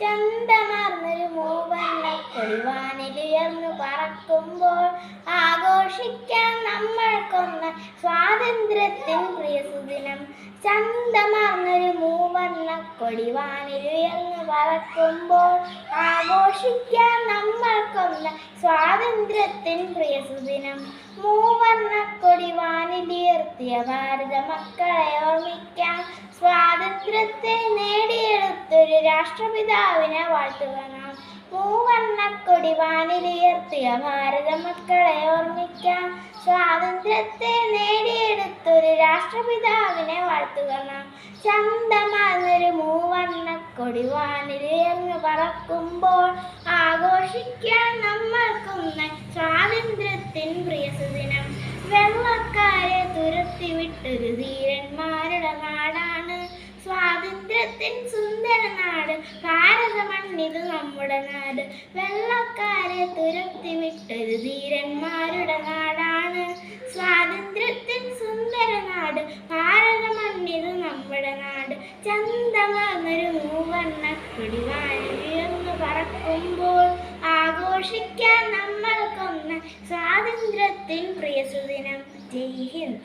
ചന്തമാർന്നൊരു മൂവർണ്ണ കൊടിവാനിലുയർന്നു പറക്കുമ്പോൾ ആഘോഷിക്കാൻ നമ്മൾക്കൊന്ന സ്വാതന്ത്ര്യത്തിൻ പ്രിയസുദിനം. ചന്തമാർന്നൊരു മൂവർണ്ണ കൊടിവാനിലുയർന്നു പറക്കുമ്പോൾ ആഘോഷിക്കാൻ നമ്മൾക്കൊന്ന സ്വാതന്ത്ര്യത്തിൻ പ്രിയസുദിനം. മൂവർണ്ണ കൊടിവാനിലുയർത്തിയ ഭാരത മക്കളെ ഓർമ്മിക്കാം. സ്വാതന്ത്ര്യത്തെ നേടിയെടുത്തൊരു രാഷ്ട്രപിതാവിനെ വാഴ്ത്തുക നാം. മൂവർണ്ണക്കൊടി വാനിലുയർത്തിയ ഭാരത മക്കളെ ഓർമ്മിക്കാം. സ്വാതന്ത്ര്യത്തെ നേടിയെടുത്തൊരു രാഷ്ട്രപിതാവിനെ വാഴ്ത്തുക നാം. ചന്തമാർന്നൊരു മൂവർണ്ണക്കൊടി വാനിലുയർന്നു പറക്കുമ്പോൾ ആഘോഷിക്കാൻ നമ്മൾക്കുന്ന സ്വാതന്ത്ര്യത്തിൻ പ്രിയസുദിനം. വെള്ളക്കാരെ തുരത്തിവിട്ടൊരു ധീരന്മാരുടെ നാടാണ് സ്വാതന്ത്ര്യത്തിൻ സുന്ദര നാട്. ഭാരത മണ്ണിത് നമ്മുടെ നാട്. വെള്ളക്കാരെ തുരത്തിവിട്ടൊരു ധീരന്മാരുടെ നാടാണ് സ്വാതന്ത്ര്യത്തിൻ സുന്ദര നാട്. ഭാരത മണ്ണിത് നമ്മുടെ നാട്. ചന്തമാർന്നൊരു മൂവർണ്ണക്കൊടി വാനിലുയർന്നു പറക്കുമ്പോൾ ആഘോഷിക്കാൻ നമ്മൾക്കൊന്ന സ്വാതന്ത്ര്യത്തിൻ പ്രിയസുദിനം. ജയ് ഹിന്ദ്.